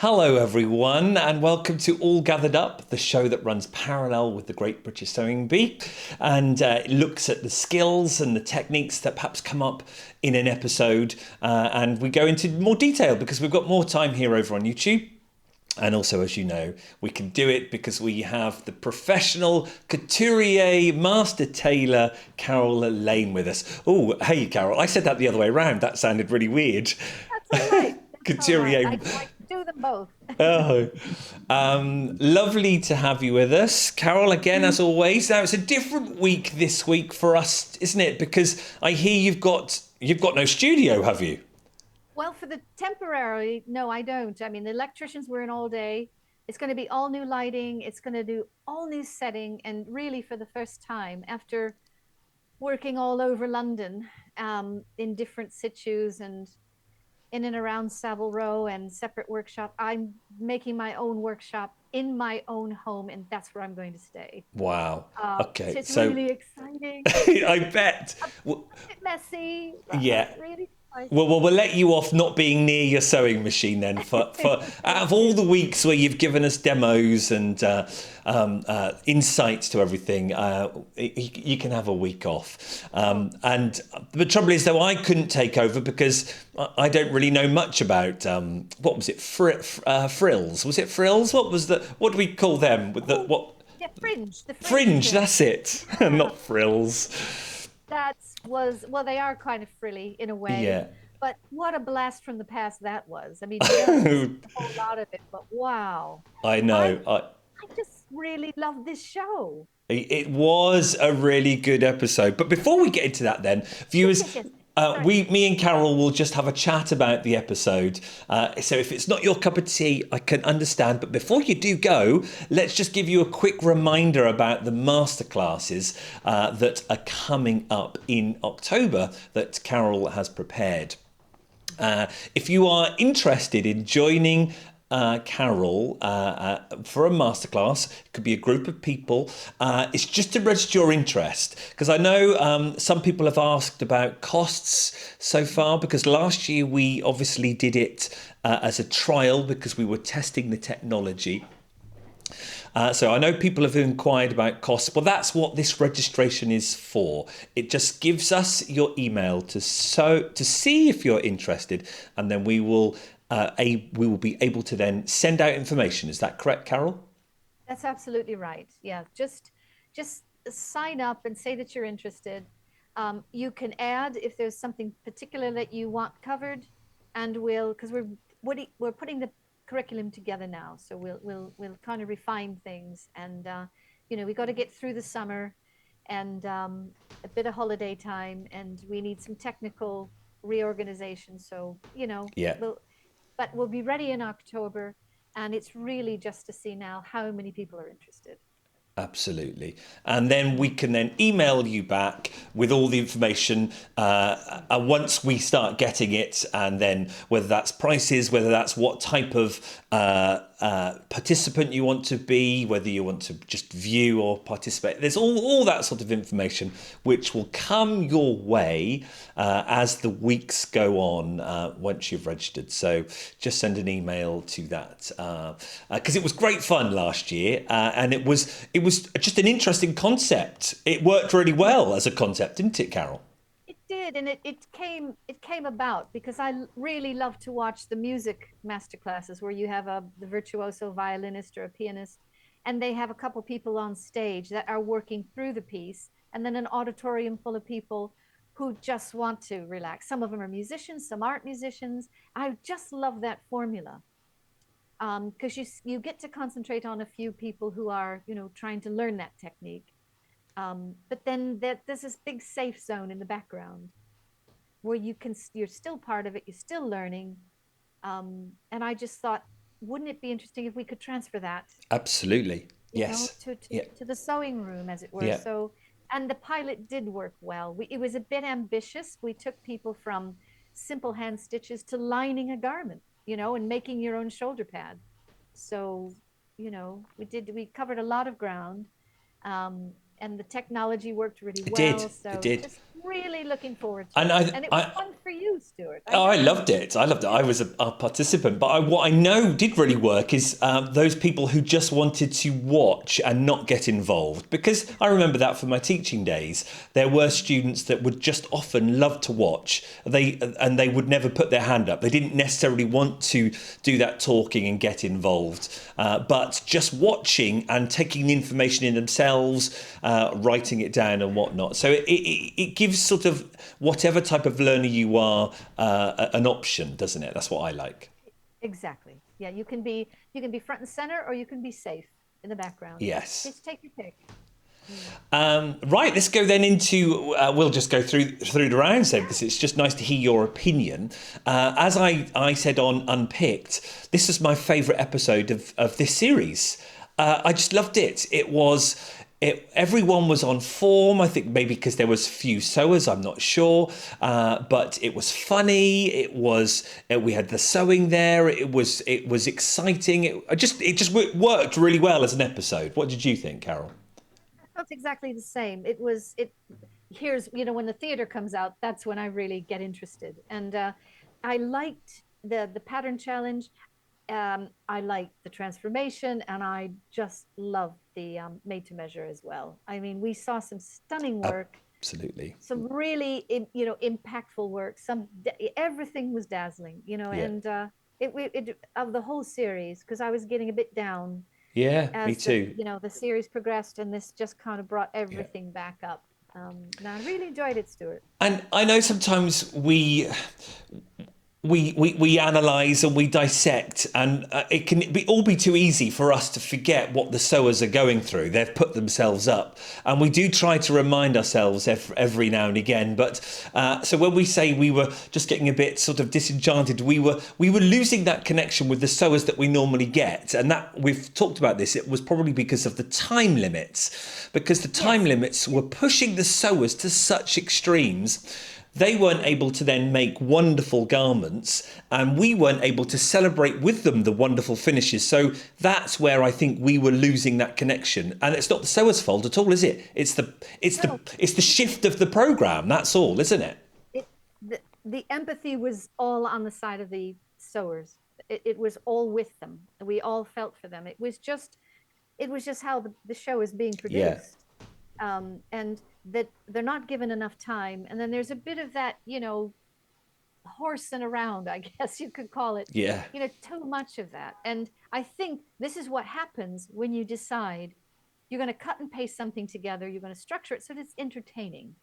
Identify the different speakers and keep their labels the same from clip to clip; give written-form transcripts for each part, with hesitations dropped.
Speaker 1: Hello, everyone, and welcome to All Gathered Up, the show that runs parallel with the Great British Sewing Bee and looks at the skills and the techniques that perhaps come up in an episode. And we go into more detail because we've got more time here over on YouTube. And also, as you know, we can do it because we have the professional couturier, master tailor, Carol Alayne with us. Oh, hey, Carol. I said that the other way around. That sounded really weird.
Speaker 2: That's all right. That's all right.
Speaker 1: Couturier.
Speaker 2: I do them both.
Speaker 1: Oh, lovely to have you with us, Carol. Again, as always. Now it's a different week this week for us, isn't it? Because I hear you've got no studio, have you?
Speaker 2: Well, for the temporary, no, I don't. I mean, the electricians were in all day. It's going to be all new lighting. It's going to do all new setting. And really, for the first time, after working all over London in different situs and in and around Savile Row and separate workshop, I'm making my own workshop in my own home. And that's where I'm going to stay.
Speaker 1: Wow.
Speaker 2: So
Speaker 1: Okay,
Speaker 2: it's
Speaker 1: so
Speaker 2: really exciting.
Speaker 1: I bet.
Speaker 2: A bit messy, but
Speaker 1: Yeah.
Speaker 2: really
Speaker 1: Well,
Speaker 2: exciting.
Speaker 1: well, we'll let you off not being near your sewing machine then. For out of all the weeks where you've given us demos and insights to everything, you can have a week off.
Speaker 2: Oh,
Speaker 1: And the trouble is, though, I couldn't take over because I don't really know much about what was it, frills? Was it frills? What was the? What do we call them? With the
Speaker 2: oh,
Speaker 1: what?
Speaker 2: yeah, fringe, the fringe
Speaker 1: Fringe.
Speaker 2: trim.
Speaker 1: That's it.
Speaker 2: Yeah,
Speaker 1: Not frills.
Speaker 2: that was, well, they are kind of frilly in a way,
Speaker 1: Yeah.
Speaker 2: but what a blast from the past that was. I mean, you don't get to see a whole lot of it, but wow.
Speaker 1: I
Speaker 2: I
Speaker 1: know.
Speaker 2: I just really love this show.
Speaker 1: It was a really good episode. But before we get into that, then,
Speaker 2: Yes,
Speaker 1: viewers,
Speaker 2: yes, yes. Sorry.
Speaker 1: me and Carol will just have a chat about the episode. So if it's not your cup of tea, I can understand. But before you do go, let's just give you a quick reminder about the masterclasses that are coming up in October that Carol has prepared. If you are interested in joining Carol for a masterclass, it could be a group of people. It's just to register your interest because I know some people have asked about costs so far because last year we obviously did it as a trial because we were testing the technology. So I know people have inquired about costs. Well, that's what this registration is for. It just gives us your email to see if you're interested, and then we will be able to then send out information. Is that correct, Carol?
Speaker 2: That's absolutely right. Yeah, just sign up and say that you're interested. You can add if there's something particular that you want covered, and we'll because we're putting the curriculum together now, so we'll kind of refine things, and we got to get through the summer and a bit of holiday time, and we need some technical reorganization. So
Speaker 1: Yeah.
Speaker 2: we'll be ready in October, and it's really just to see now how many people are interested.
Speaker 1: Absolutely. And then we can then email you back with all the information once we start getting it. And then whether that's prices, whether that's what type of participant you want to be, whether you want to just view or participate. There's all that sort of information which will come your way as the weeks go on once you've registered. So just send an email to that because it was great fun last year and it was just an interesting concept. It worked really well as a concept, didn't it, Carol?
Speaker 2: It did, and it came about because really love to watch the music master classes where you have the virtuoso violinist or a pianist, and they have a couple people on stage that are working through the piece, and then an auditorium full of people who just want to relax. Some of them are musicians, some aren't musicians. I just love that formula because you get to concentrate on a few people who are trying to learn that technique. But then there's this big safe zone in the background where you're still part of it, you're still learning. And I just thought, wouldn't it be interesting if we could transfer that,
Speaker 1: Absolutely. Yes.
Speaker 2: to, to,
Speaker 1: Yeah.
Speaker 2: to the sewing room, as it were?
Speaker 1: Yeah.
Speaker 2: So, and the pilot did work well. It was a bit ambitious. We took people from simple hand stitches to lining a garment, and making your own shoulder pad. So, we covered a lot of ground. and the technology worked really
Speaker 1: It did.
Speaker 2: well.
Speaker 1: It
Speaker 2: So
Speaker 1: did.
Speaker 2: just really looking forward to
Speaker 1: And
Speaker 2: it. And it was
Speaker 1: I
Speaker 2: fun for you, Stuart. I
Speaker 1: Oh, I
Speaker 2: know.
Speaker 1: loved it. I loved it. I was a participant. But what I know did really work is those people who just wanted to watch and not get involved. Because I remember that from my teaching days. There were students that would just often love to watch. They would never put their hand up. They didn't necessarily want to do that talking and get involved. But just watching and taking the information in themselves, writing it down and whatnot. So it gives sort of whatever type of learner you are an option, doesn't it? That's what I like.
Speaker 2: Exactly. Yeah, you can be front and center, or you can be safe in the background.
Speaker 1: Yes.
Speaker 2: Just take your pick. Mm.
Speaker 1: Right, let's go then into. We'll just go through the rounds then, because it's just nice to hear your opinion. As I said on Unpicked, this is my favourite episode of this series. I just loved it. Everyone was on form. I think maybe because there was few sewers, I'm not sure. But it was funny. We had the sewing there. It was exciting. It just worked really well as an episode. What did you think, Carol?
Speaker 2: Felt exactly the same. Here's, when the theater comes out, that's when I really get interested. And I liked the pattern challenge. I liked the transformation, and I just loved the made to measure as well. I mean, we saw some stunning work,
Speaker 1: Absolutely.
Speaker 2: some really, impactful work. Everything was dazzling,
Speaker 1: Yeah.
Speaker 2: and of the whole series, because I was getting a bit down
Speaker 1: Yeah, me
Speaker 2: as the
Speaker 1: too.
Speaker 2: the series progressed, and this just kind of brought
Speaker 1: Yeah.
Speaker 2: everything back up. And I really enjoyed it, Stuart.
Speaker 1: And I know sometimes we analyze and we dissect, and it can all be too easy for us to forget what the sewers are going through. They've put themselves up, and we do try to remind ourselves every now and again. But so when we say we were just getting a bit sort of disenchanted, we were losing that connection with the sewers that we normally get, and that we've talked about this. It was probably because of the time limits, because the time
Speaker 2: Yes.
Speaker 1: limits were pushing the sewers to such extremes. They weren't able to then make wonderful garments, and we weren't able to celebrate with them the wonderful finishes. So that's where I think we were losing that connection. And it's not the sewer's fault at all, is it?
Speaker 2: No,
Speaker 1: It's the shift of the program. That's all, isn't it?
Speaker 2: it the empathy was all on the side of the sewers. It was all with them. We all felt for them. It was just how the show is being
Speaker 1: Yeah,
Speaker 2: produced. And that they're not given enough time. And then there's a bit of that, horsing around, I guess you could call it,
Speaker 1: yeah,
Speaker 2: too much of that. And I think this is what happens when you decide you're going to cut and paste something together, you're going to structure it so that it's entertaining.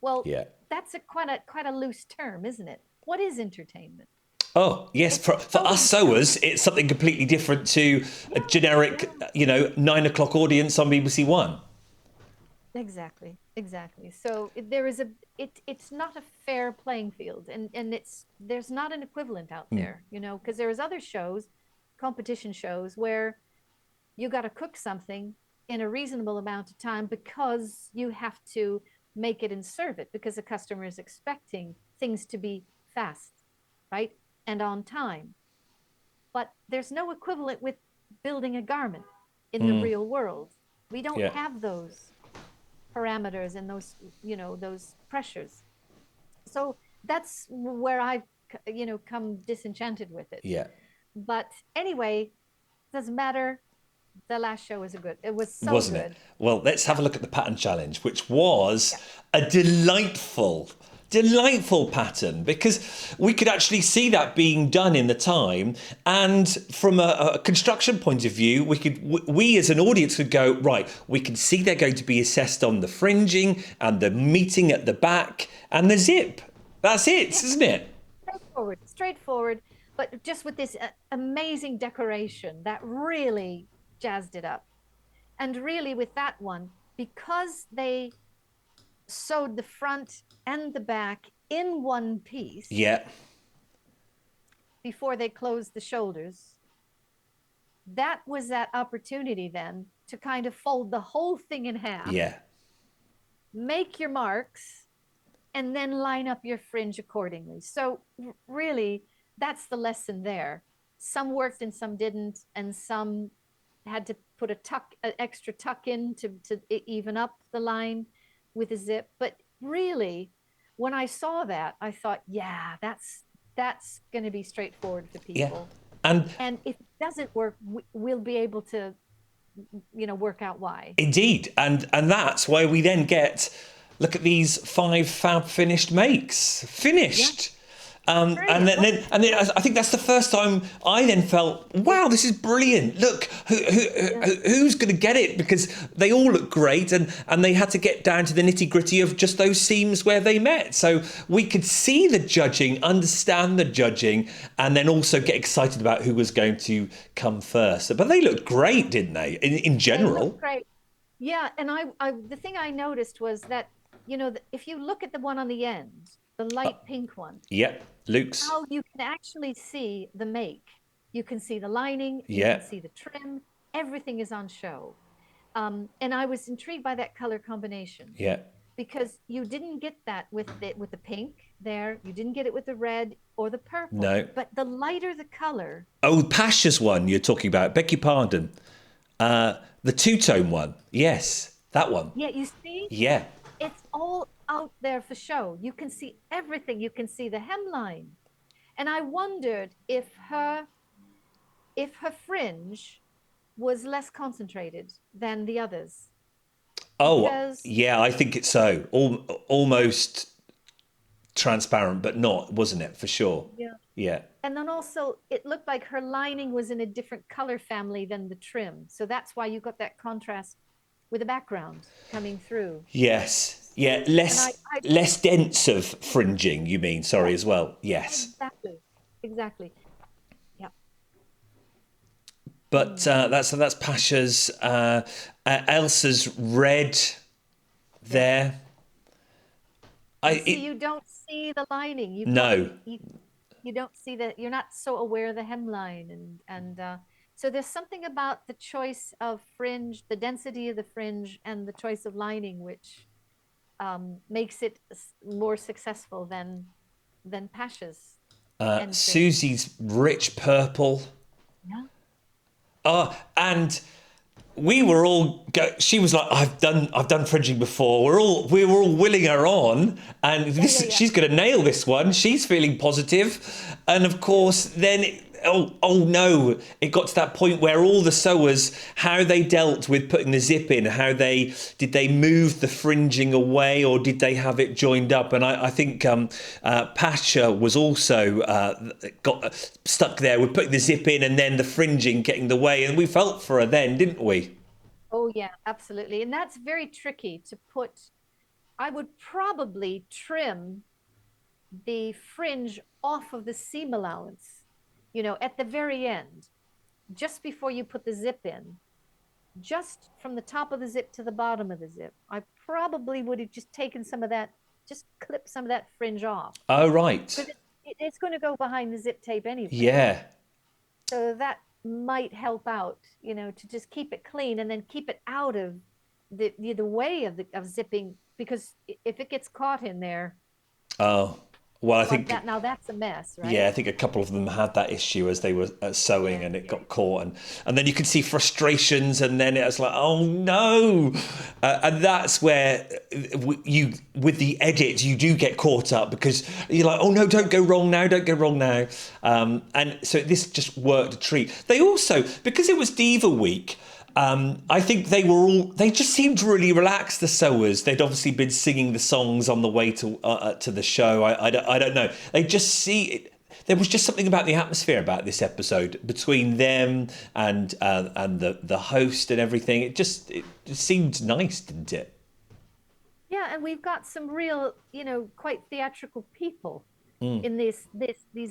Speaker 2: Well,
Speaker 1: yeah.
Speaker 2: that's quite a loose term, isn't it? What is entertainment?
Speaker 1: Oh, yes.
Speaker 2: It's
Speaker 1: For us
Speaker 2: showing
Speaker 1: sewers,
Speaker 2: something.
Speaker 1: it's something completely different to a
Speaker 2: Yeah,
Speaker 1: generic,
Speaker 2: yeah.
Speaker 1: 9 o'clock audience on BBC One.
Speaker 2: Exactly, exactly. So there is it's not a fair playing field, and there's not an equivalent out there, because there's other shows, competition shows, where you got to cook something in a reasonable amount of time because you have to make it and serve it because the customer is expecting things to be fast, right? And on time. But there's no equivalent with building a garment in the real world. We don't
Speaker 1: Yeah,
Speaker 2: have those parameters and those pressures. So that's where I come disenchanted with it.
Speaker 1: yeah.
Speaker 2: But anyway, doesn't matter. The last show was good. It was so
Speaker 1: Wasn't it?
Speaker 2: good.
Speaker 1: Well, let's have
Speaker 2: Yeah.
Speaker 1: a look at the pattern challenge, which was
Speaker 2: Yeah.
Speaker 1: a delightful pattern, because we could actually see that being done in the time, and from a construction point of view, we as an audience could go, right, we can see they're going to be assessed on the fringing and the meeting at the back and the zip. That's it,
Speaker 2: Yeah.
Speaker 1: isn't it?
Speaker 2: Straightforward, but just with this amazing decoration that really jazzed it up. And really, with that one, because they sewed the front and the back in one piece
Speaker 1: Yeah,
Speaker 2: before they closed the shoulders, that was that opportunity then to kind of fold the whole thing in half,
Speaker 1: yeah.
Speaker 2: make your marks, and then line up your fringe accordingly. So, really, that's the lesson there. Some worked and some didn't, and some had to put an extra tuck in to even up the line with a zip. But really, when I saw that, I thought, yeah, that's going to be straightforward for
Speaker 1: Yeah.
Speaker 2: people.
Speaker 1: And
Speaker 2: And if it doesn't work, we'll be able to, work out why.
Speaker 1: indeed, and that's why we then get, look at these 5 fab finished makes.
Speaker 2: Yeah,
Speaker 1: Finished. And
Speaker 2: brilliant.
Speaker 1: then I think that's the first time I then felt, wow, this is brilliant. Look,
Speaker 2: Yeah.
Speaker 1: who's going to get it? Because they all look great, and they had to get down to the nitty gritty of just those seams where they met. So we could see the judging, understand the judging, and then also get excited about who was going to come first. But they looked great, didn't they? In
Speaker 2: They look
Speaker 1: general.
Speaker 2: great. Yeah, and the thing I noticed was that, if you look at the one on the end, the light pink one,
Speaker 1: Yep, Luke's.
Speaker 2: how you can actually see the make. You can see the lining, you
Speaker 1: Yeah,
Speaker 2: can see the trim, everything is on show. And I was intrigued by that color combination
Speaker 1: yeah.
Speaker 2: because you didn't get that with the pink there, you didn't get it with the red or the purple.
Speaker 1: No.
Speaker 2: But the lighter the color,
Speaker 1: Oh, Pasha's one you're talking about. Beg your pardon. The two-tone one. Yes, that one.
Speaker 2: yeah, you see,
Speaker 1: Yeah.
Speaker 2: it's all out there for show. You can see everything. You can see the hemline. And I wondered if her fringe was less concentrated than the others.
Speaker 1: Oh,
Speaker 2: Because
Speaker 1: yeah, I think it's so. Almost transparent, but not, wasn't it? For sure.
Speaker 2: yeah.
Speaker 1: Yeah.
Speaker 2: And then also it looked like her lining was in a different color family than the trim. So that's why you got that contrast with the background coming through.
Speaker 1: Yes. Yeah.
Speaker 2: And
Speaker 1: Less dense of fringing, you mean, sorry,
Speaker 2: yeah,
Speaker 1: as well. Yes.
Speaker 2: exactly. Exactly. Yeah.
Speaker 1: But that's Pasha's. Elsa's red there.
Speaker 2: See, you don't see the lining.
Speaker 1: No.
Speaker 2: You don't see that. You're not so aware of the hemline, and so there's something about the choice of fringe, the density of the fringe, and the choice of lining, which makes it more successful than Pasha's end finish.
Speaker 1: Susie's rich purple.
Speaker 2: Yeah.
Speaker 1: Oh, and we were all. She was like, "I've done fringing before." We were all willing her on, and this
Speaker 2: Yeah.
Speaker 1: she's going to nail this one. She's feeling positive, and of course, then oh no, it got to that point where all the sewers, how they dealt with putting the zip in, did they move the fringing away or did they have it joined up? And I think Pasha was also got stuck there with putting the zip in and then the fringing getting the way, and we felt for her then, didn't we?
Speaker 2: Oh yeah, absolutely. And that's very tricky to put. I would probably trim the fringe off of the seam allowance, at the very end, just before you put the zip in, just from the top of the zip to the bottom of the zip. I probably would have just taken some of that, just clip some of that fringe off.
Speaker 1: Oh right.
Speaker 2: Because it's going to go behind the zip tape anyway.
Speaker 1: Yeah.
Speaker 2: So that might help out, to just keep it clean and then keep it out of the way of zipping, because if it gets caught in there,
Speaker 1: Oh. Well, I
Speaker 2: like
Speaker 1: think
Speaker 2: that, now that's a mess, right?
Speaker 1: yeah, I think a couple of them had that issue as they were sewing,
Speaker 2: Yeah,
Speaker 1: and it got caught, and then you could see frustrations, and then it was like, oh no, and that's where you with the edit you do get caught up because you're like, oh no, don't go wrong now, and so this just worked a treat. They also, because it was Diva Week. I think they just seemed really relaxed, the sewers. They'd obviously been singing the songs on the way to the show. I don't know. They just see it. There was just something about the atmosphere about this episode between them and the host and everything. It just seemed nice, didn't it?
Speaker 2: Yeah, and we've got some real, quite theatrical people in these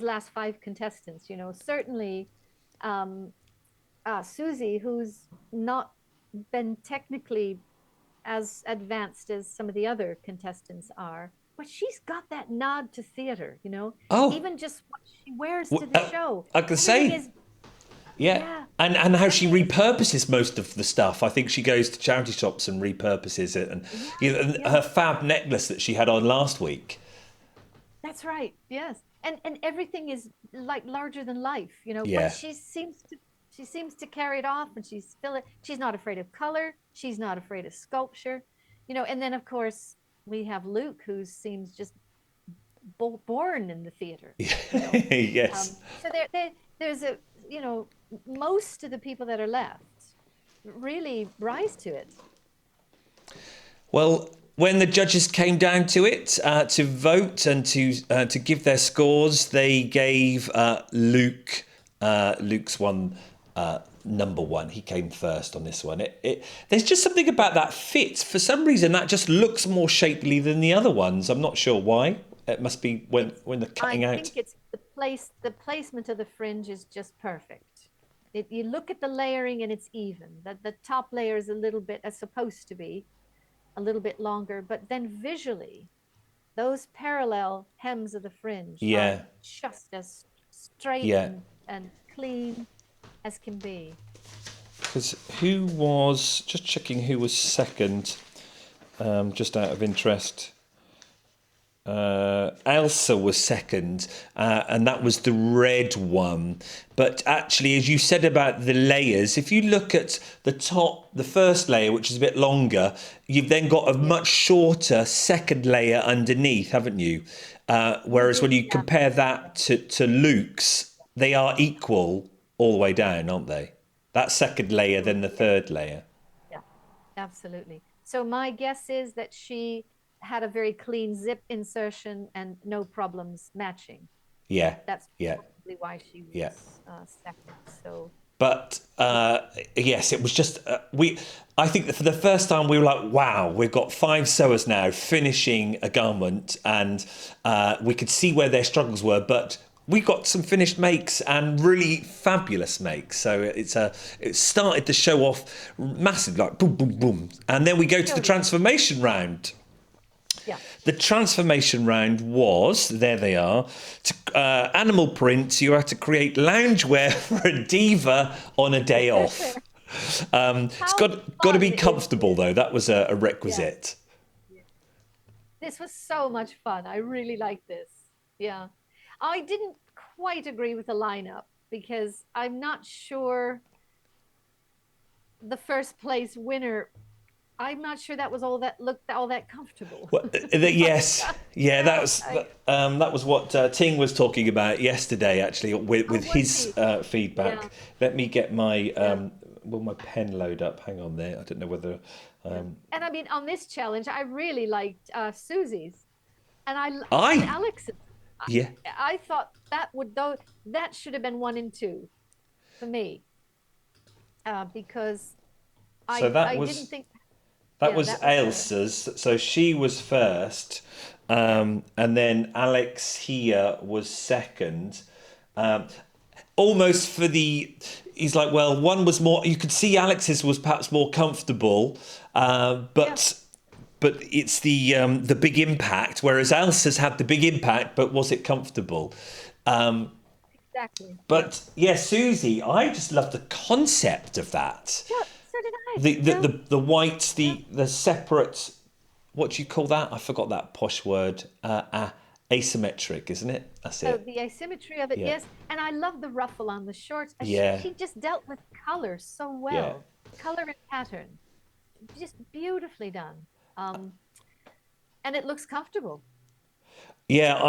Speaker 2: last 5 contestants. Certainly Susie, who's not been technically as advanced as some of the other contestants are, but she's got that nod to theater,
Speaker 1: Oh,
Speaker 2: even just what she wears to the show.
Speaker 1: I can
Speaker 2: Everything
Speaker 1: say.
Speaker 2: is,
Speaker 1: Yeah. And how she repurposes most of the stuff. I think she goes to charity shops and repurposes it, and and her fab necklace that she had on last week.
Speaker 2: that's right. Yes. And everything is like larger than life,
Speaker 1: Yeah.
Speaker 2: but she seems She seems to carry it off, and she's not afraid of color. She's not afraid of sculpture, and then of course we have Luke, who seems just born in the theater,
Speaker 1: Yes.
Speaker 2: so there's a, most of the people that are left really rise to it.
Speaker 1: Well, when the judges came down to it, to vote and to give their scores, they gave Luke's one number one. He came first on this one. There's just something about that fit. For some reason, that just looks more shapely than the other ones. I'm not sure why. It must be when they're cutting out.
Speaker 2: I think it's the placement of the fringe is just perfect. You look at the layering and it's even. The top layer is a little bit, as supposed to be, a little bit longer, but then visually, those parallel hems of the fringe are just as straight and clean as can be.
Speaker 1: Because who was, just checking who was second, just out of interest. Elsa was second, and that was the red one. But actually, as you said about the layers, if you look at the top, the first layer, which is a bit longer, you've then got a much shorter second layer underneath, haven't you? Whereas when you compare that to Luke's, they are equal all the way down, aren't they? That second layer, then the third layer.
Speaker 2: Yeah, absolutely. So my guess is that she had a very clean zip insertion and no problems matching.
Speaker 1: Yeah.
Speaker 2: That's probably why she was second. So,
Speaker 1: but yes, it was just I think that for the first time we were like, wow, we've got 5 sewers now finishing a garment, and we could see where their struggles were, but we got some finished makes and really fabulous makes. So it started the show off massive, like boom, boom, boom, and then we go to the transformation round.
Speaker 2: Yeah.
Speaker 1: The transformation round was, there they are, animal prints. You had to create loungewear for a diva on a day off. It's got to be comfortable, though. That was a requisite.
Speaker 2: Yeah. This was so much fun. I really liked this. Yeah. I didn't quite agree with the lineup because I'm not sure the first place winner, I'm not sure that was all that looked all that comfortable.
Speaker 1: Well, yes, yeah, that was what Ting was talking about yesterday, actually, with his feedback. Yeah. Let me get my will my pen load up? Hang on there. I don't know whether.
Speaker 2: And I mean, on this challenge, I really liked Susie's, and Alex's.
Speaker 1: Yeah,
Speaker 2: I thought that should have been 1 and 2 for me, because I didn't think.
Speaker 1: That was Elsa's, so she was first, and then Alex here was second. Almost for he's like, well, one was more, you could see Alex's was perhaps more comfortable, but it's the big impact, whereas Elsa's had the big impact, but was it comfortable?
Speaker 2: Exactly.
Speaker 1: But yeah, Susie, I just love the concept of that.
Speaker 2: Yeah. So did I.
Speaker 1: The whites, the separate, what do you call that? I forgot that posh word. Asymmetric, isn't it? That's it.
Speaker 2: Oh, the asymmetry of it, yes. And I love the ruffle on the shorts. She just dealt with color so well. Yeah. Color and pattern. Just beautifully done. And it looks comfortable.
Speaker 1: Yeah,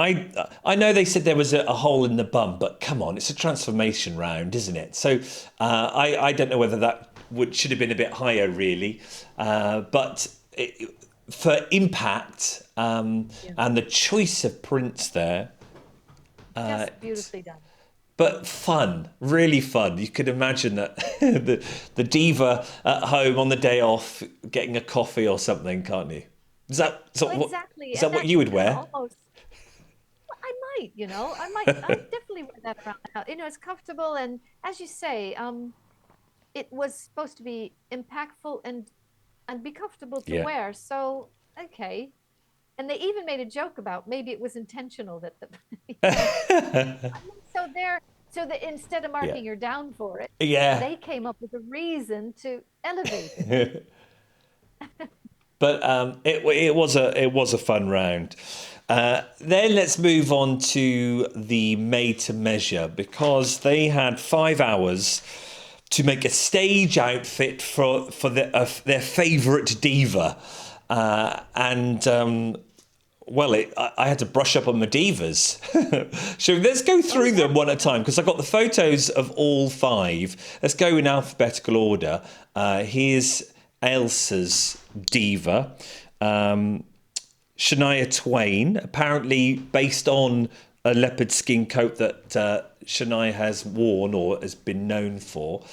Speaker 1: I know they said there was a hole in the bum, but come on, it's a transformation round, isn't it? So I don't know whether that should have been a bit higher, really. But for impact and the choice of prints there.
Speaker 2: Just beautifully done.
Speaker 1: But fun, really fun. You could imagine that the diva at home on the day off getting a coffee or something, can't you? Is that what you would wear?
Speaker 2: Almost. I might, I'd definitely wear that around the house. It's comfortable, and as you say, it was supposed to be impactful and be comfortable to wear. So, okay. And they even made a joke about maybe it was intentional that so that instead of marking her down for it, they came up with a reason to elevate it.
Speaker 1: But it was a fun round. Then let's move on to the made to measure, because they had 5 hours to make a stage outfit for their favourite diva, and well, I had to brush up on my divas. So let's go through them one at a time, because I've got the photos of all 5. Let's go in alphabetical order. Here's Elsa's diva. Shania Twain, apparently based on a leopard skin coat that Shania has worn or has been known for.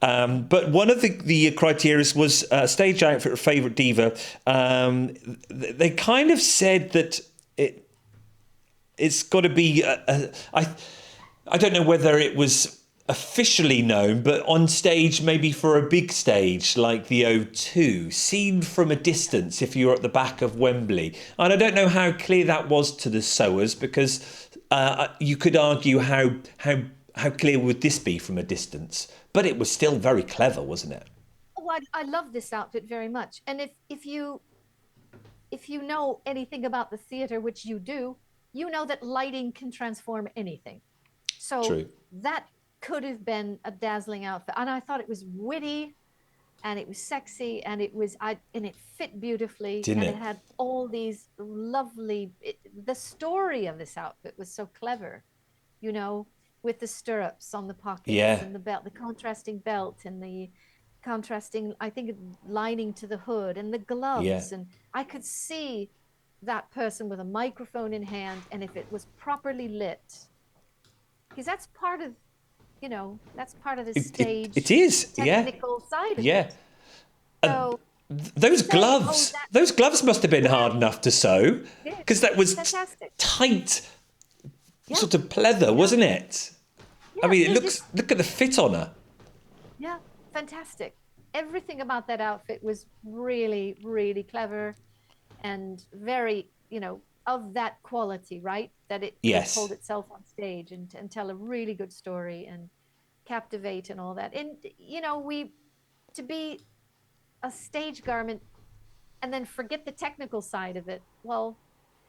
Speaker 1: But one of the criteria was stage outfit or favourite diva. They kind of said that it's got to be. I don't know whether it was officially known, but on stage, maybe for a big stage like the O2, seen from a distance if you're at the back of Wembley. And I don't know how clear that was to the sewers, because you could argue how clear would this be from a distance. But it was still very clever, wasn't it?
Speaker 2: Oh, I love this outfit very much. And if you know anything about the theater, which you do, you know that lighting can transform anything. So
Speaker 1: True.
Speaker 2: that could have been a dazzling outfit. And I thought it was witty, and it was sexy, and it fit beautifully.
Speaker 1: Didn't
Speaker 2: and
Speaker 1: it?
Speaker 2: It had all these lovely, the story of this outfit was so clever, you know, with the stirrups on the pockets,
Speaker 1: Yeah.
Speaker 2: and the belt, the contrasting belt, and the contrasting, I think, lining to the hood, and the
Speaker 1: Yeah.
Speaker 2: gloves. And I could see that person with a microphone in hand, and if it was properly lit, because that's part of, that's part of the stage
Speaker 1: It is. Yeah.
Speaker 2: technical side of
Speaker 1: Yeah.
Speaker 2: it. So
Speaker 1: Those
Speaker 2: say, oh,
Speaker 1: gloves, those gloves must have been hard enough to sew,
Speaker 2: yeah,
Speaker 1: because that was
Speaker 2: fantastic.
Speaker 1: tight,
Speaker 2: Yeah.
Speaker 1: sort of pleather, wasn't it? I
Speaker 2: Yeah,
Speaker 1: mean, look at the fit on her.
Speaker 2: Yeah, fantastic. Everything about that outfit was really, really clever, and very, of that quality, right? That it could
Speaker 1: Yes.
Speaker 2: hold itself on stage and tell a really good story and captivate and all that. And, to be a stage garment and then forget the technical side of it. Well,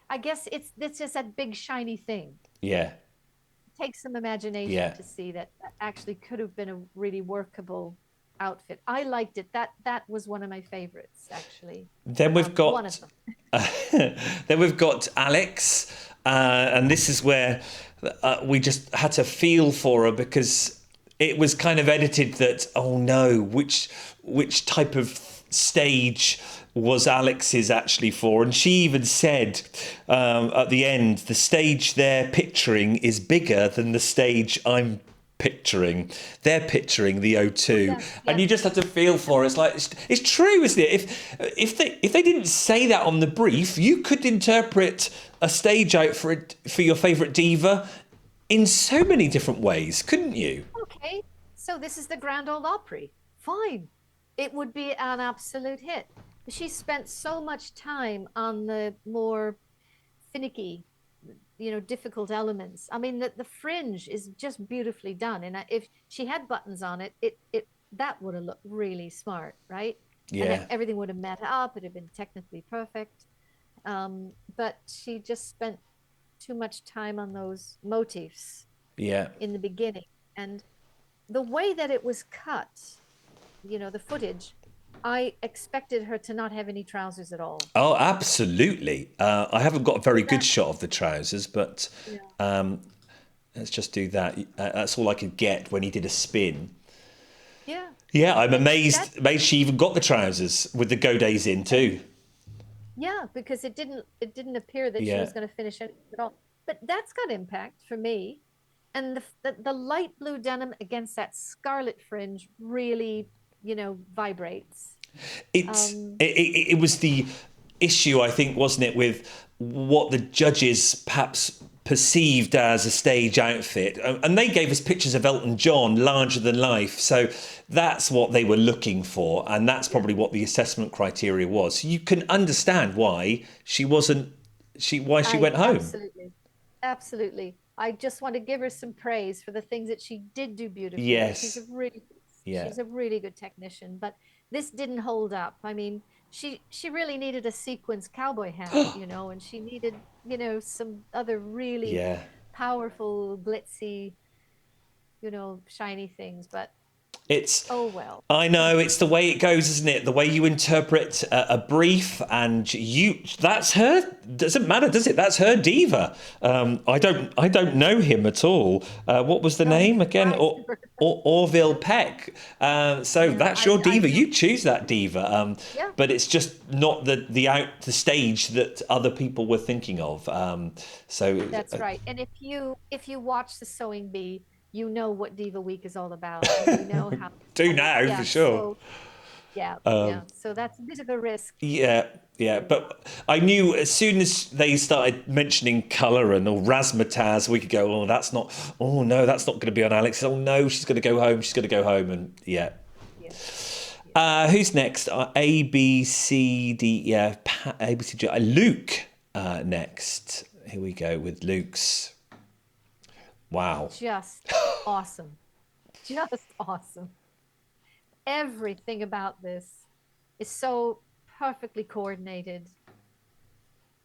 Speaker 2: I guess it's just that big shiny thing.
Speaker 1: Yeah.
Speaker 2: It takes some imagination
Speaker 1: Yeah.
Speaker 2: to see that actually could have been a really workable outfit. I liked it. That was one of my favorites, actually.
Speaker 1: Then we've
Speaker 2: One of
Speaker 1: got
Speaker 2: them.
Speaker 1: then we've got Alex, and this is where we just had to feel for her, because it was kind of edited that, oh no, which type of stage was Alex's actually for? And she even said at the end, the stage they're picturing is bigger than the stage I'm picturing. They're picturing the O2,
Speaker 2: Yeah,
Speaker 1: and
Speaker 2: yeah.
Speaker 1: you just have to feel for it. It's like, it's true, isn't it? If they didn't say that on the brief, you could interpret a stage outfit for your favourite diva in so many different ways, couldn't you?
Speaker 2: Okay, so this is the Grand Ole Opry. Fine. It would be an absolute hit. She spent so much time on the more finicky, difficult elements. I mean, the fringe is just beautifully done. And if she had buttons on it, that would have looked really smart, right?
Speaker 1: Yeah.
Speaker 2: And everything would have met up. It'd have been technically perfect. But she just spent too much time on those motifs
Speaker 1: Yeah.
Speaker 2: in the beginning. And the way that it was cut, the footage, I expected her to not have any trousers at all.
Speaker 1: Oh, absolutely. I haven't got a very good shot of the trousers, but let's just do that. That's all I could get when he did a spin.
Speaker 2: Yeah.
Speaker 1: Yeah, I'm amazed she even got the trousers with the godets in too.
Speaker 2: Yeah, because it didn't appear that she
Speaker 1: Yeah.
Speaker 2: was going to finish it at all. But that's got impact for me. And the light blue denim against that scarlet fringe really, vibrates.
Speaker 1: It was the issue, I think, wasn't it, with what the judges perhaps perceived as a stage outfit, and they gave us pictures of Elton John larger than life, so that's what they were looking for, and that's probably what the assessment criteria was. So you can understand why she went home.
Speaker 2: Absolutely. I just want to give her some praise for the things that she did do beautifully.
Speaker 1: Yes.
Speaker 2: She's a really good technician, but this didn't hold up. I mean, she really needed a sequins cowboy hat, and she needed, some other really
Speaker 1: Yeah.
Speaker 2: powerful, glitzy, shiny things. But
Speaker 1: It's,
Speaker 2: Oh, well.
Speaker 1: I know, it's the way it goes, isn't it? The way you interpret a brief, and that's her. Doesn't matter, does it? That's her diva. I don't know him at all. What was the
Speaker 2: No,
Speaker 1: name again?
Speaker 2: neither.
Speaker 1: Orville Peck. So
Speaker 2: Yeah,
Speaker 1: that's your
Speaker 2: I
Speaker 1: diva.
Speaker 2: don't.
Speaker 1: You choose that diva.
Speaker 2: Yeah,
Speaker 1: But it's just not the stage that other people were thinking of. So
Speaker 2: that's right. And if you watch the Sewing Bee, you know what Diva Week is all about, and you know how.
Speaker 1: do now for
Speaker 2: Yeah.
Speaker 1: sure.
Speaker 2: So yeah, yeah. So that's a bit of a risk.
Speaker 1: Yeah, yeah, but I knew as soon as they started mentioning colour and all razzmatazz, we could go, oh, that's not, oh no, that's not going to be on Alex. Oh no, she's going to go home. She's going to go home, and yeah.
Speaker 2: Yeah.
Speaker 1: Who's next? A B C D. Yeah, A B C D. Luke next. Here we go with Luke's. Wow.
Speaker 2: Just awesome. Just awesome. Everything about this is so perfectly coordinated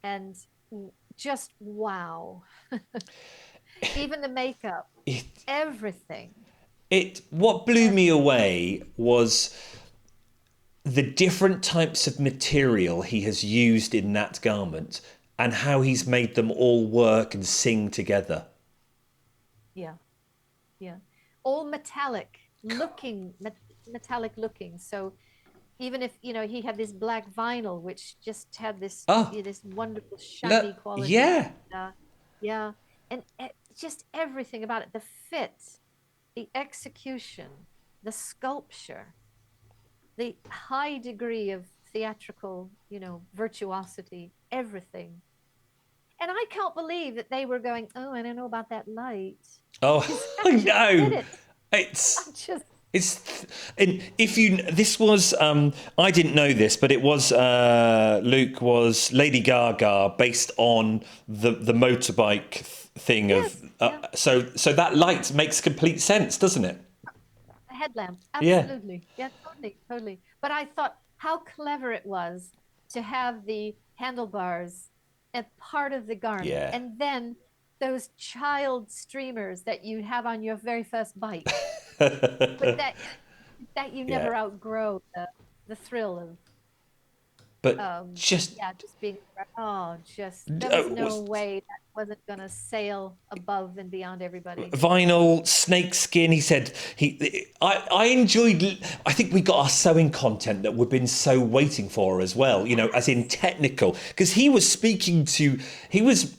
Speaker 2: and just wow. Even the makeup,
Speaker 1: It,
Speaker 2: everything.
Speaker 1: what blew me away was the different types of material he has used in that garment and how he's made them all work and sing together.
Speaker 2: Yeah. Yeah. All metallic looking, metallic looking. So even if, he had this black vinyl, which just had this,
Speaker 1: Oh,
Speaker 2: this wonderful shiny quality.
Speaker 1: yeah.
Speaker 2: Yeah. And just everything about it, the fit, the execution, the sculpture, the high degree of theatrical, virtuosity, everything. And I can't believe that they were going, oh, I don't know about that light.
Speaker 1: Oh, I know.
Speaker 2: It.
Speaker 1: It's
Speaker 2: I just,
Speaker 1: it's and if you this was I didn't know this, but it was Luke was Lady Gaga based on the motorbike thing
Speaker 2: yes,
Speaker 1: of
Speaker 2: yeah,
Speaker 1: so that light makes complete sense, doesn't it?
Speaker 2: a headlamp.
Speaker 1: Yeah.
Speaker 2: Absolutely. Yeah, totally, totally. But I thought how clever it was to have the handlebars as part of the garment.
Speaker 1: Yeah.
Speaker 2: And then those child streamers that you have on your very first bike, but that you
Speaker 1: Yeah.
Speaker 2: never outgrow the thrill of
Speaker 1: But just
Speaker 2: yeah, just being just there was no way that wasn't gonna sail above and beyond everybody.
Speaker 1: vinyl snakeskin. He said I enjoyed. I think we got our sewing content that we've been so waiting for as well, as in technical, because he was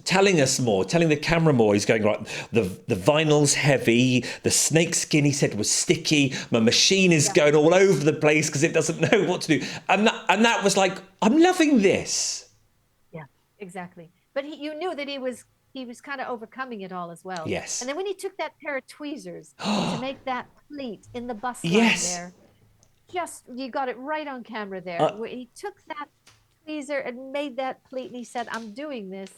Speaker 1: telling us more, telling the camera more. He's going, right, the vinyl's heavy, the snakeskin, he said, was sticky, my machine is going all over the place because it doesn't know what to do, and that was like, I'm loving this.
Speaker 2: Yeah, exactly. But you knew that he was kind of overcoming it all as well.
Speaker 1: Yes.
Speaker 2: And then when he took that pair of tweezers to make that pleat in the bust line
Speaker 1: Yes.
Speaker 2: there, you got it right on camera there. Where he took that tweezer and made that pleat, and he said, "I'm doing this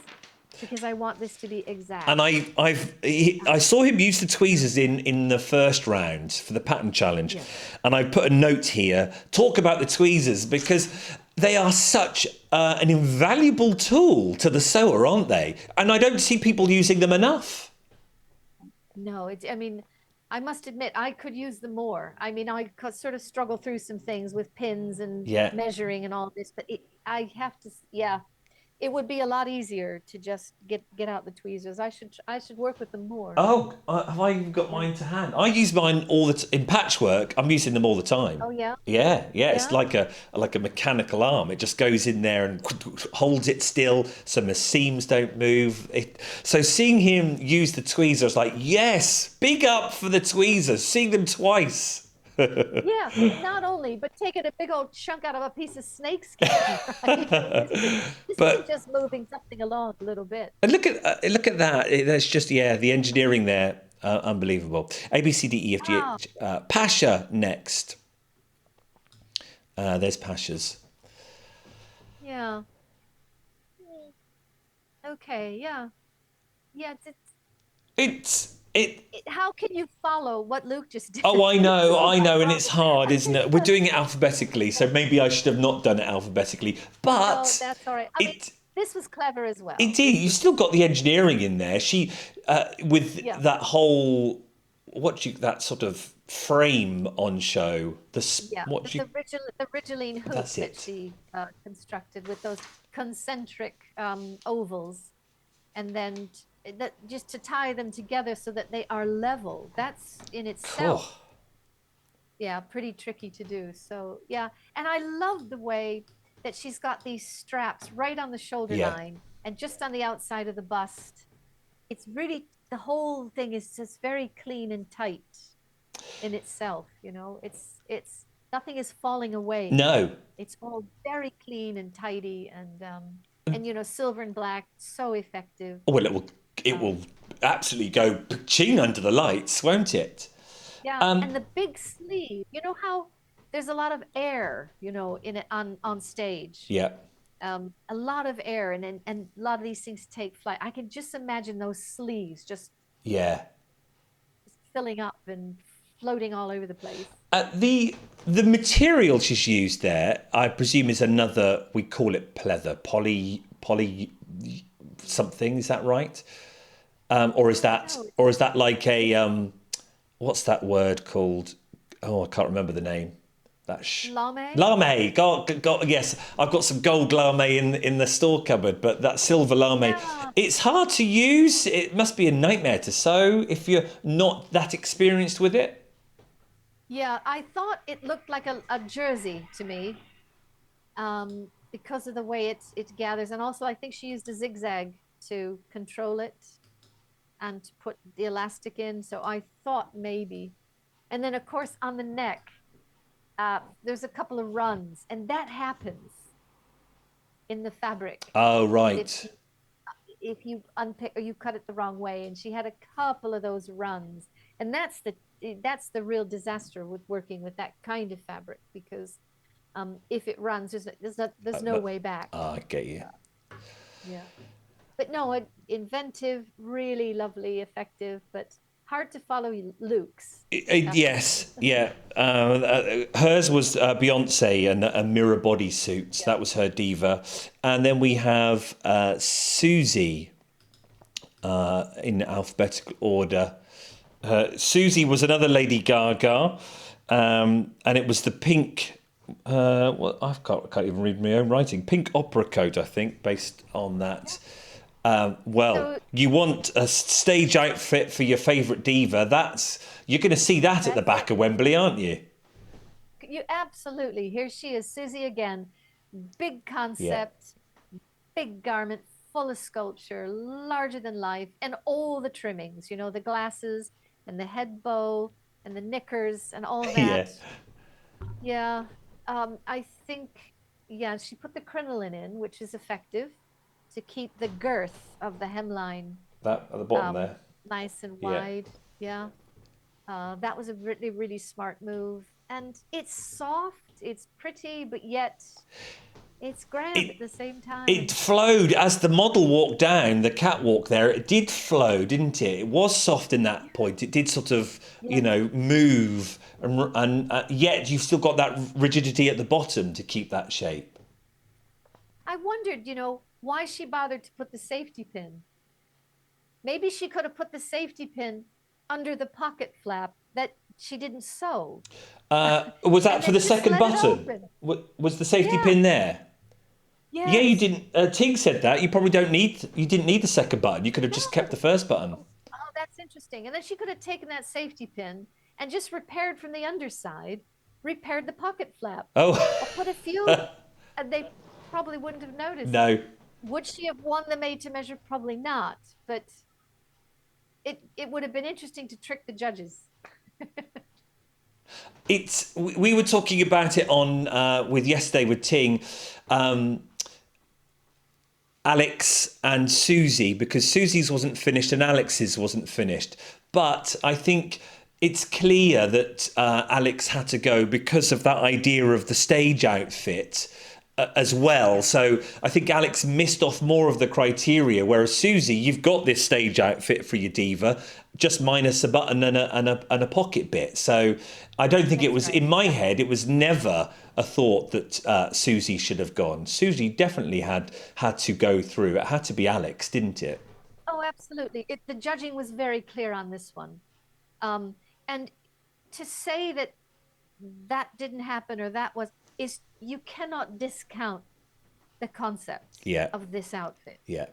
Speaker 2: because I want this to be exact."
Speaker 1: And I saw him use the tweezers in the first round for the pattern challenge, and I put a note here: talk about the tweezers, because they are such an invaluable tool to the sewer, aren't they? And I don't see people using them enough.
Speaker 2: No, I mean, I must admit, I could use them more. I mean, I could sort of struggle through some things with pins and measuring and all this, but I have to, it would be a lot easier to just get out the tweezers. I should work with them more.
Speaker 1: Oh, have I even got mine to hand? I use mine in patchwork. I'm using them all the time.
Speaker 2: Oh yeah.
Speaker 1: Yeah. It's like a mechanical arm. It just goes in there and holds it still, so my seams don't move. So seeing him use the tweezers, like, yes, big up for the tweezers. Seeing them twice.
Speaker 2: Yeah, not only, but taking a big old chunk out of a piece of snakeskin. Right? This is just moving something along a little bit.
Speaker 1: And look at that. There's just the engineering there, unbelievable. A B C D E F G H. Pasha next. There's Pasha's.
Speaker 2: Yeah. Okay. Yeah. Yeah. How can you follow what Luke just did?
Speaker 1: Oh, I know, and it's hard, isn't it? We're doing it alphabetically, so maybe I should have not done it alphabetically. But
Speaker 2: no, that's all right. I mean, this was clever as well.
Speaker 1: Indeed, you still got the engineering in there. She with that whole that sort of frame on show.
Speaker 2: Yeah,
Speaker 1: What do you?
Speaker 2: the Rigeline hoop
Speaker 1: That's
Speaker 2: that
Speaker 1: it.
Speaker 2: she constructed with those concentric ovals, and then that just to tie them together so that they are level. That's in
Speaker 1: Cool.
Speaker 2: itself, yeah, pretty tricky to do. So yeah, and I love the way that she's got these straps right on the shoulder
Speaker 1: Yeah.
Speaker 2: line and just on the outside of the bust. It's really, the whole thing is just very clean and tight in itself. It's nothing is falling away.
Speaker 1: No.
Speaker 2: It's all very clean and tidy, and silver and black, so effective.
Speaker 1: Well, it
Speaker 2: Um,
Speaker 1: will absolutely go ching under the lights, won't it?
Speaker 2: yeah,
Speaker 1: Um,
Speaker 2: and the big sleeve. You know how there's a lot of air, in it on stage.
Speaker 1: yeah.
Speaker 2: A lot of air, and a lot of these things take flight. I can just imagine those sleeves
Speaker 1: Yeah.
Speaker 2: just filling up and floating all over the place.
Speaker 1: The material she's used there, I presume, is another. We call it pleather, poly something. Is that right? Or is that
Speaker 2: No,
Speaker 1: like a what's that word called? Oh, I can't remember the name. That
Speaker 2: lame.
Speaker 1: lame. Yes, I've got some gold lame in the store cupboard, but that silver lame,
Speaker 2: Yeah,
Speaker 1: it's hard to use. It must be a nightmare to sew if you're not that experienced with it.
Speaker 2: yeah. I thought it looked like a jersey to me, because of the way it gathers, and also I think she used a zigzag to control it and to put the elastic in. So I thought maybe, and then of course on the neck, there's a couple of runs, and that happens in the fabric
Speaker 1: Oh,
Speaker 2: if
Speaker 1: right.
Speaker 2: if you unpick or you cut it the wrong way. And she had a couple of those runs, and that's the real disaster with working with that kind of fabric, because if it runs, there's no way back.
Speaker 1: I get you.
Speaker 2: Yeah, but no, inventive, really lovely, effective, but hard to follow Luke's, have to say.
Speaker 1: Yes, yeah. Hers was Beyonce and a mirror bodysuit.
Speaker 2: Yeah.
Speaker 1: That was her diva. And then we have Susie in alphabetical order. Susie was another Lady Gaga, and it was the pink. Well, can't even read my own writing. Pink opera coat, I think, based on that. Well,
Speaker 2: So
Speaker 1: you want a stage outfit for your favourite diva. You're going to see that at the
Speaker 2: that's
Speaker 1: back
Speaker 2: it.
Speaker 1: of Wembley, aren't you?
Speaker 2: You absolutely. Here she is, Susie again. Big
Speaker 1: Yeah.
Speaker 2: concept, big garment, full of sculpture, larger than life, and all the trimmings, the glasses and the head bow and the knickers and all
Speaker 1: Yeah.
Speaker 2: that. Yeah. I think, yeah, she put the crinoline in, which is effective to keep the girth of the hemline
Speaker 1: That at the bottom
Speaker 2: um,
Speaker 1: there.
Speaker 2: nice and
Speaker 1: Yeah.
Speaker 2: wide. Yeah. That was a really, really smart move. And it's soft, it's pretty, but yet it's grand at
Speaker 1: It
Speaker 2: the same
Speaker 1: it
Speaker 2: time.
Speaker 1: flowed as the model walked down the catwalk there. It did flow, didn't it? It was soft in that point. It did sort of,
Speaker 2: Yeah.
Speaker 1: move, and yet you've still got that rigidity at the bottom to keep that shape.
Speaker 2: I wondered, why she bothered to put the safety pin. Maybe she could have put the safety pin under the pocket flap that she didn't sew,
Speaker 1: Was that
Speaker 2: and
Speaker 1: for
Speaker 2: then
Speaker 1: the
Speaker 2: just
Speaker 1: second
Speaker 2: let it
Speaker 1: button?
Speaker 2: open.
Speaker 1: Was the safety
Speaker 2: Yeah.
Speaker 1: pin there? Yeah, you
Speaker 2: Yes.
Speaker 1: didn't. Tig said that you probably don't need. You didn't need the second button. You could have just kept the
Speaker 2: No.
Speaker 1: first button.
Speaker 2: Oh, that's interesting. And then she could have taken that safety pin and just repaired from the underside, repaired the pocket flap,
Speaker 1: Oh,
Speaker 2: or put a few, and they probably wouldn't have noticed.
Speaker 1: no.
Speaker 2: Would she have won the made to measure? Probably not. But it would have been interesting to trick the judges.
Speaker 1: We were talking about it on with yesterday with Ting, Alex and Susie, because Susie's wasn't finished and Alex's wasn't finished. But I think it's clear that Alex had to go because of that idea of the stage outfit as well.
Speaker 2: Yeah.
Speaker 1: So I think Alex missed off more of the criteria, whereas Susie, you've got this stage outfit for your diva, just minus a button and a pocket bit. So I don't think it
Speaker 2: That's
Speaker 1: was,
Speaker 2: right.
Speaker 1: in my head, it was never a thought that Susie should have gone. Susie definitely had to go through. It had to be Alex, didn't it?
Speaker 2: Oh, absolutely. The judging was very clear on this one. And to say that that didn't happen or that was, is, you cannot discount the concept
Speaker 1: Yeah.
Speaker 2: of this outfit.
Speaker 1: Yeah.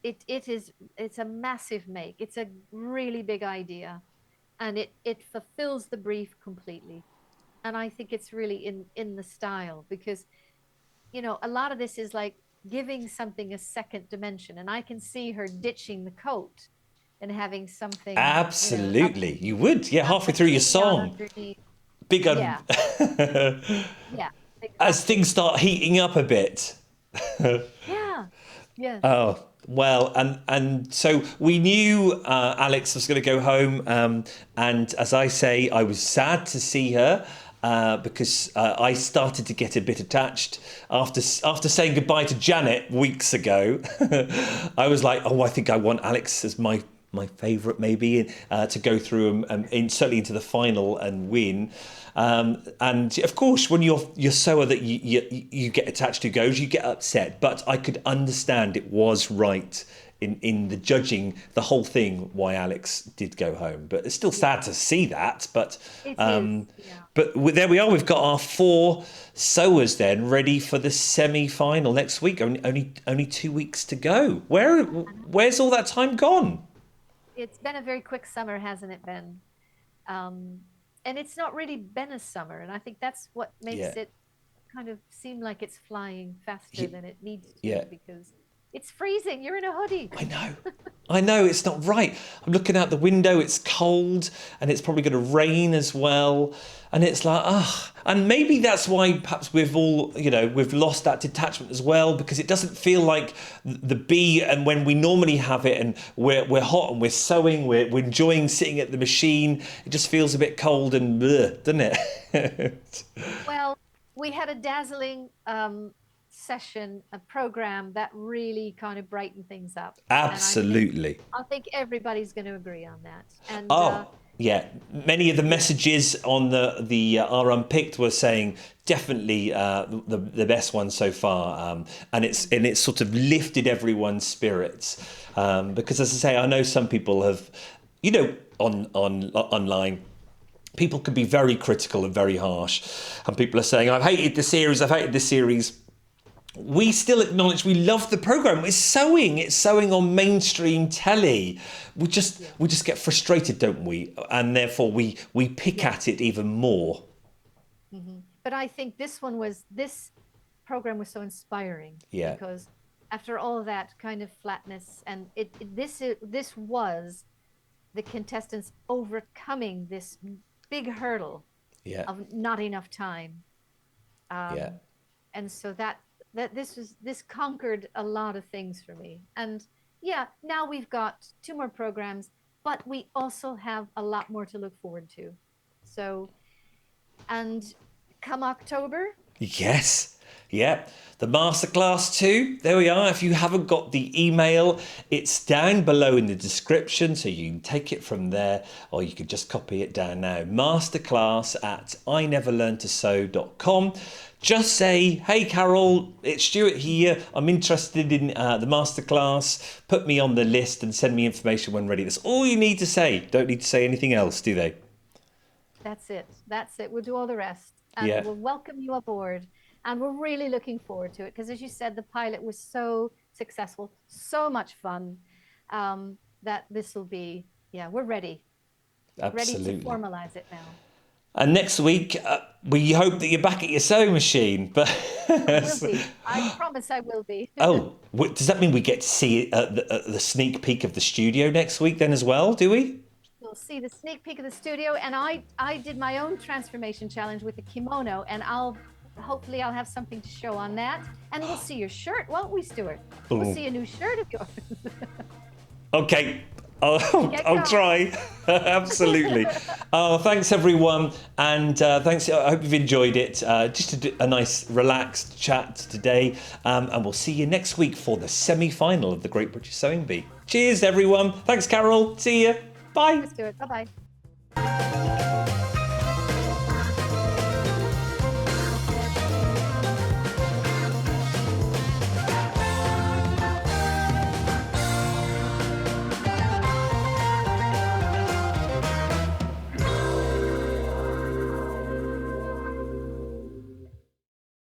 Speaker 2: It's a massive make. It's a really big idea, and it fulfills the brief completely. And I think it's really in the style, because a lot of this is like giving something a second dimension, and I can see her ditching the coat and having something,
Speaker 1: Absolutely. You would. Yeah.
Speaker 2: a
Speaker 1: Halfway through your
Speaker 2: bikini on
Speaker 1: song.
Speaker 2: underneath.
Speaker 1: Big
Speaker 2: Yeah, yeah,
Speaker 1: as things
Speaker 2: exactly.
Speaker 1: start heating up a bit.
Speaker 2: Yeah, yes.
Speaker 1: Oh, well, and so we knew Alex was going to go home, and as I say, I was sad to see her because I started to get a bit attached after saying goodbye to Janet weeks ago. I was like, oh, I think I want Alex as my favourite, maybe, to go through and certainly into the final and win. And of course, when you're sewer that you get attached to goes, you get upset. But I could understand it was right in the judging, the whole thing, why Alex did go home. But it's still sad to see that. But
Speaker 2: It is. Yeah.
Speaker 1: there we are. We've got our 4 sewers then ready for the semi-final next week. Only 2 weeks to go. Where's all that time gone?
Speaker 2: It's been a very quick summer, hasn't it, Ben? And it's not really been a summer, and I think that's what makes
Speaker 1: Yeah.
Speaker 2: it kind of seem like it's flying faster than it needs
Speaker 1: Yeah.
Speaker 2: to, because it's freezing. You're in a hoodie.
Speaker 1: I know, it's not right. I'm looking out the window, it's cold, and it's probably going to rain as well. And it's like, and maybe that's why perhaps we've lost that detachment as well, because it doesn't feel like the bee, and when we normally have it and we're hot and we're sewing, we're enjoying sitting at the machine, it just feels a bit cold and bleh, doesn't it?
Speaker 2: Well, we had a dazzling session, a program that really kind of brightened things up.
Speaker 1: Absolutely.
Speaker 2: I think everybody's going to agree on that. And
Speaker 1: yeah, many of the messages on the are unpicked were saying definitely the best one so far, and it's sort of lifted everyone's spirits, because as I say, I know some people have, online. People can be very critical and very harsh, and people are saying, I've hated this series. We still acknowledge we love the program. It's sewing on mainstream telly. We just get frustrated, don't we? And therefore we pick at it even more.
Speaker 2: Mm-hmm. But I think this program was so inspiring.
Speaker 1: Yeah.
Speaker 2: Because after all that kind of flatness, and this was the contestants overcoming this big hurdle of not enough time. And so that this conquered a lot of things for me. And now we've got 2 more programs, but we also have a lot more to look forward to. So, and come October.
Speaker 1: Yes. Yeah, the Masterclass 2, there we are. If you haven't got the email, it's down below in the description, so you can take it from there, or you could just copy it down now. Masterclass at ineverlearntosew.com. Just say, hey Carol, it's Stuart here. I'm interested in the Masterclass. Put me on the list and send me information when ready. That's all you need to say. Don't need to say anything else, do they?
Speaker 2: That's it. We'll do all the rest. And we'll welcome you aboard. And we're really looking forward to it, because as you said, the pilot was so successful, so much fun, that this will be, we're ready.
Speaker 1: Absolutely.
Speaker 2: Ready to formalize it now.
Speaker 1: And next week, we hope that you're back at your sewing machine. But
Speaker 2: I will be. I promise I will be.
Speaker 1: Does that mean we get to see the sneak peek of the studio next week then as well, do we?
Speaker 2: You'll see the sneak peek of the studio. And I did my own transformation challenge with the kimono, and hopefully I'll have something to show on that. And we'll see your shirt, won't we, Stuart? We'll see a new shirt of yours.
Speaker 1: Okay. I'll try. Absolutely. Thanks everyone, and thanks. I hope you've enjoyed it. Just a nice, relaxed chat today, and we'll see you next week for the semi-final of the Great British Sewing Bee. Cheers, everyone. Thanks, Carol. See you. Bye.
Speaker 2: Let's do it. Bye-bye.